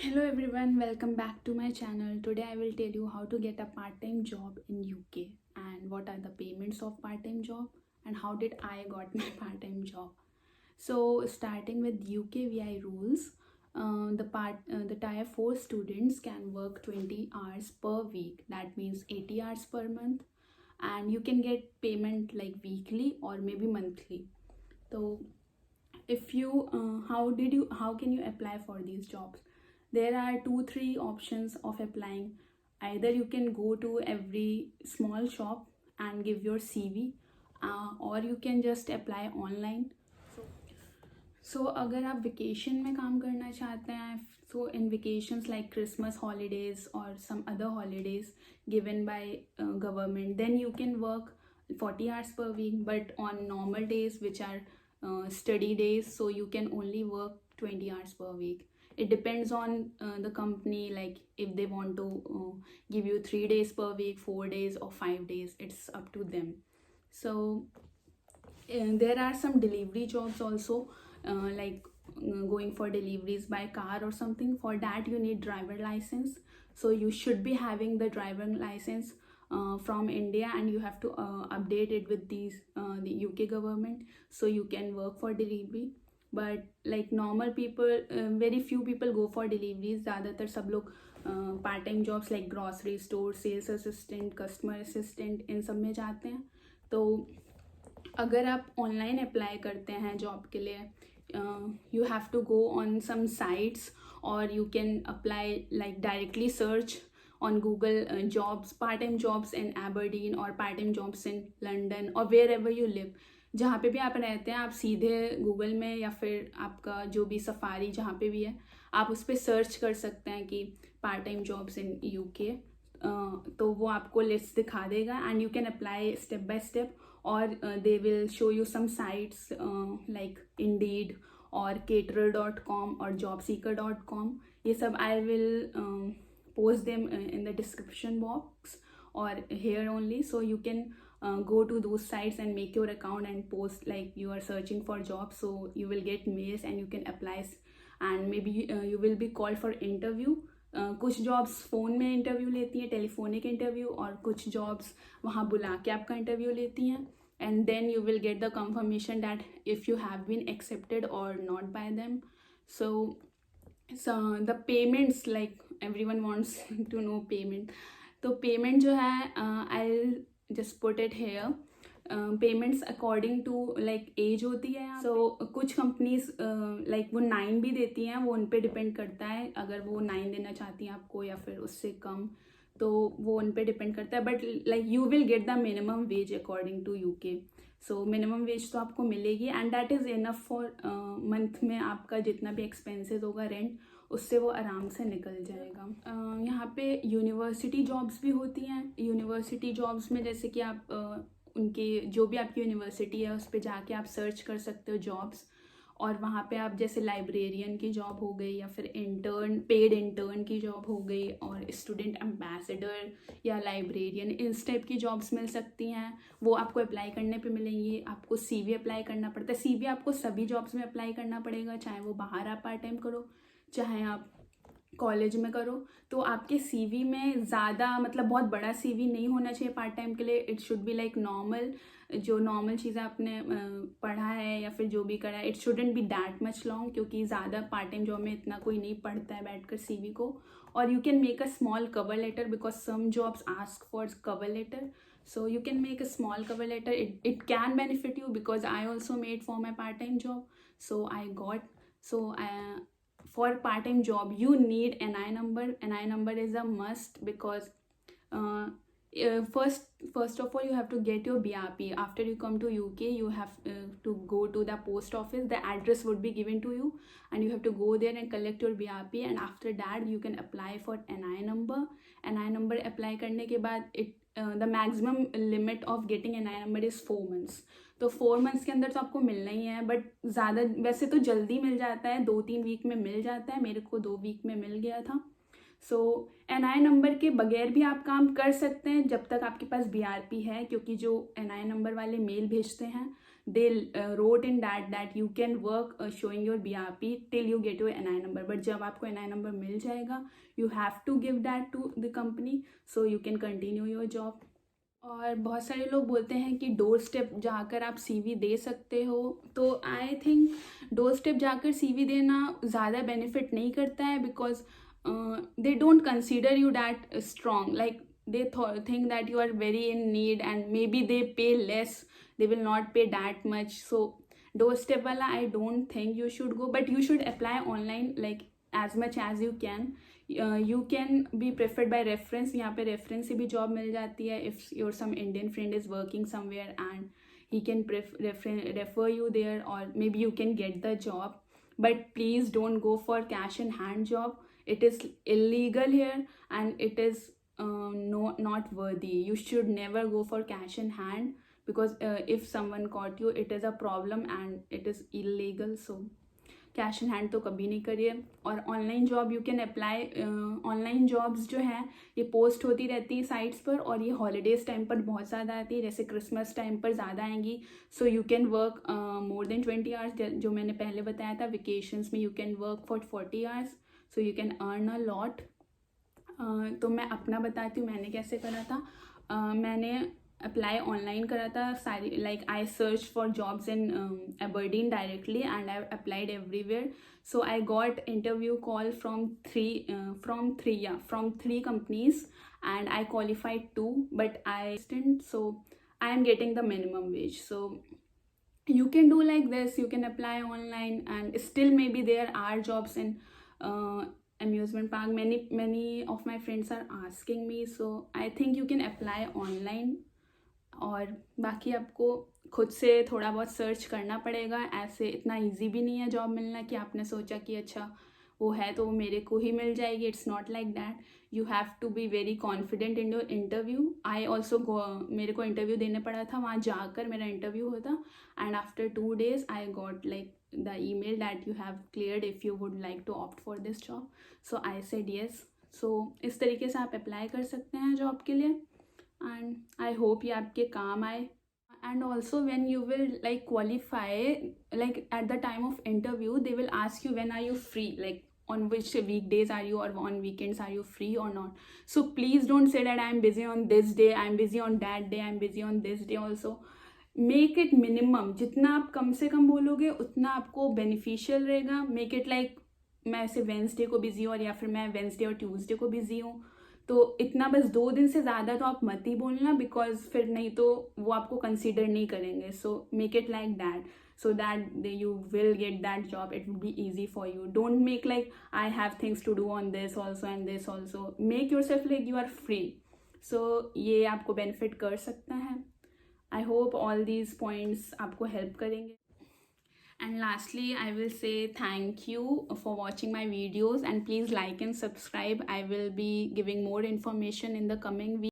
Hello everyone, welcome back to my channel. Today I will tell you how to get a part-time job in UK and what are the payments of part-time job and how did I got my part-time job. So starting with UK VI rules, the tier 4 students can work 20 hours per week. That means 80 hours per month, and you can get payment like weekly or maybe monthly. So if you how can you apply for these jobs? There are 2 3 options of applying. Either you can go to every small shop and give your CV, or you can just apply online. So अगर आप vacation में काम करना चाहते हैं, so in vacations like Christmas holidays or some other holidays given by government, then you can work 40 hours per week. But on normal days which are study days, so you can only work 20 hours per week. It depends on the company, like if they want to give you 3 days per week, 4 days or 5 days, it's up to them. So there are some delivery jobs also, like going for deliveries by car or something. For that you need driver license, so you should be having the driver license from India, and you have to update it with the UK government, so you can work for delivery. But like normal people, very few people go for deliveries. ज़्यादातर सब लोग part time jobs like grocery store, sales assistant, customer assistant, इन सब में जाते हैं. तो अगर आप ऑनलाइन अप्लाई करते हैं जॉब के लिए, you have to go on some sites, और you can apply like directly search on Google jobs, part-time jobs in Aberdeen or part-time jobs in London or wherever you live. जहाँ पे भी आप रहते हैं, आप सीधे गूगल में या फिर आपका जो भी सफारी जहाँ पे भी है, आप उस पर सर्च कर सकते हैं कि part time jobs in UK. तो वो आपको लिस्ट दिखा देगा and you can apply step by step. और they will show you some sites like Indeed और caterer.com और jobseeker.com. ये सब I will post them in the description box or here only, so you can go to those sites and make your account and post like you are searching for jobs, so you will get mails and you can apply, and maybe you will be called for interview. कुछ jobs phone में interview लेती हैं, telephonic interview, और कुछ jobs वहाँ बुला के आपका इंटरव्यू लेती हैं. And then you will get the confirmation that if you have been accepted और not by them. so the payments, like everyone wants to know payment. तो पेमेंट जो है, I just put it here. Payments according to like age होती है. सो कुछ companies like वो 9 भी देती हैं, वो उन पे डिपेंड करता है. अगर वो 9 देना चाहती हैं आपको या फिर उससे कम, तो वो उन पे डिपेंड करता है. But like you will get the minimum wage according to UK. So minimum wage तो आपको मिलेगी, and that is enough for month में आपका जितना भी एक्सपेंसेस होगा, रेंट, उससे वो आराम से निकल जाएगा. यहाँ पे यूनिवर्सिटी जॉब्स भी होती हैं. यूनिवर्सिटी जॉब्स में जैसे कि आप उनके जो भी आपकी यूनिवर्सिटी है उस पर जाके आप सर्च कर सकते हो जॉब्स, और वहाँ पे आप जैसे लाइब्रेरियन की जॉब हो गई, या फिर इंटर्न, पेड इंटर्न की जॉब हो गई, और स्टूडेंट एम्बेसडर या लाइब्रेरियन, इस टाइप की जॉब्स मिल सकती हैं. वो आपको अप्लाई करने पे मिलेंगी. आपको CV अप्लाई करना पड़ता है. CV आपको सभी जॉब्स में अप्लाई करना पड़ेगा, चाहे वो बाहर आप पार्ट टाइम करो, चाहे आप कॉलेज में करो. तो आपके CV में ज़्यादा, मतलब बहुत बड़ा CV नहीं होना चाहिए पार्ट टाइम के लिए. It should be like normal, जो नॉर्मल चीज़ें आपने पढ़ा है या फिर जो भी करा है. It shouldn't be that much long, क्योंकि ज़्यादा पार्ट टाइम जॉब में इतना कोई नहीं पढ़ता है बैठ कर CV को. और you can make a small cover letter, because some jobs ask for cover letter. So you can make a small cover letter. It can benefit you, because I also made for my part-time job. So I got, so for part-time job you need NI number. NI number is a must, because first of all you have to get your BRP. After you come to UK, you have to go to the post office. The address would be given to you, and you have to go there and collect your BRP, and after that you can apply for NI number. NI number apply करने के बाद the maximum limit of getting NI number is 4 months. तो 4 months के अंदर तो आपको मिलना ही है, बट ज़्यादा वैसे तो जल्दी मिल जाता है, 2-3 वीक में मिल जाता है. मेरे को 2 वीक में मिल गया था. सो NI नंबर के बगैर भी आप काम कर सकते हैं जब तक आपके पास BRP है, क्योंकि जो NI नंबर वाले मेल भेजते हैं they wrote in that you can work showing your BRP till you get your NI number. But जब आपको NI number मिल जाएगा, you have to give that to the company so you can continue your job. और बहुत सारे लोग बोलते हैं कि डोर स्टेप जाकर आप CV दे सकते हो, तो आई थिंक डोर स्टेप जाकर CV देना ज़्यादा बेनिफिट नहीं करता है, because they don't consider you that strong, like they think that you are very in need and maybe they pay less, they will not pay that much. So doorstep wala I don't think you should go, but you should apply online like as much as you can. You can be preferred by reference. यहाँ पे reference से भी job मिल जाती है if your some Indian friend is working somewhere and he can refer you there, or maybe you can get the job. But please don't go for cash in hand job. It is illegal here and it is not worthy. You should never go for cash in hand, because if someone caught you, it is a problem and it is illegal. So cash in hand तो कभी नहीं करिए. और online job you can apply. Online jobs जो हैं ये post होती रहती है साइट्स पर, और ये हॉलीडेज़ टाइम पर बहुत ज़्यादा आती है, जैसे क्रिसमस टाइम पर ज़्यादा आएंगी. So you can work more than 20 hours, जो मैंने पहले बताया था. वेकेशंस में you can work for 40 hours, so you can earn a lot. तो मैं अपना बताती हूँ मैंने कैसे करा था. मैंने अप्लाई ऑनलाइन करा था सारी, like I search for jobs in Aberdeen directly and I applied everywhere. So I got interview call from three companies and I qualified 2, but I didn't. So I am getting the minimum wage. So you can do like this, you can apply online and still maybe there are jobs in amusement park. Many of my friends are asking me, so I think you can apply online. और बाकी आपको खुद से थोड़ा बहुत search करना पड़ेगा. ऐसे इतना इजी भी नहीं है जॉब मिलना कि आपने सोचा कि अच्छा वो है तो वो मेरे को ही मिल जाएगी. It's not like that. You have to be very confident in your interview. I also मेरे को इंटरव्यू देने पड़ा था, वहाँ जाकर मेरा इंटरव्यू होता. And after 2 days I got like the email that you have cleared if you would like to opt for this job. So I said yes. So इस तरीके से आप अप्लाई कर सकते हैं जॉब के लिए, एंड आई होप ये आपके काम आए. And also when you will like qualify, like at the time of interview they will ask you when are you free, like on which weekdays are you or on weekends are you free or not. So please don't say that I am busy on this day, I am busy on that day, I am busy on this day also. Make it minimum. जितना आप कम से कम बोलोगे उतना आपको beneficial रहेगा. Make it like मैं ऐसे Wednesday को बिजी हूँ, और या फिर मैं वेंसडे और ट्यूसडे को बिजी हूँ, तो इतना बस 2 दिन से ज़्यादा तो आप मत ही बोलना, बिकॉज फिर नहीं तो वो आपको कंसीडर नहीं करेंगे. So make it like that, so that you will get that job. It will be easy for you. Don't make like I have things to do on this also and this also. Make yourself like you are free. So ये आपको benefit कर सकता है. I hope all these points आपको help करेंगे. And lastly, I will say thank you for watching my videos, and please like and subscribe. I will be giving more information in the coming week.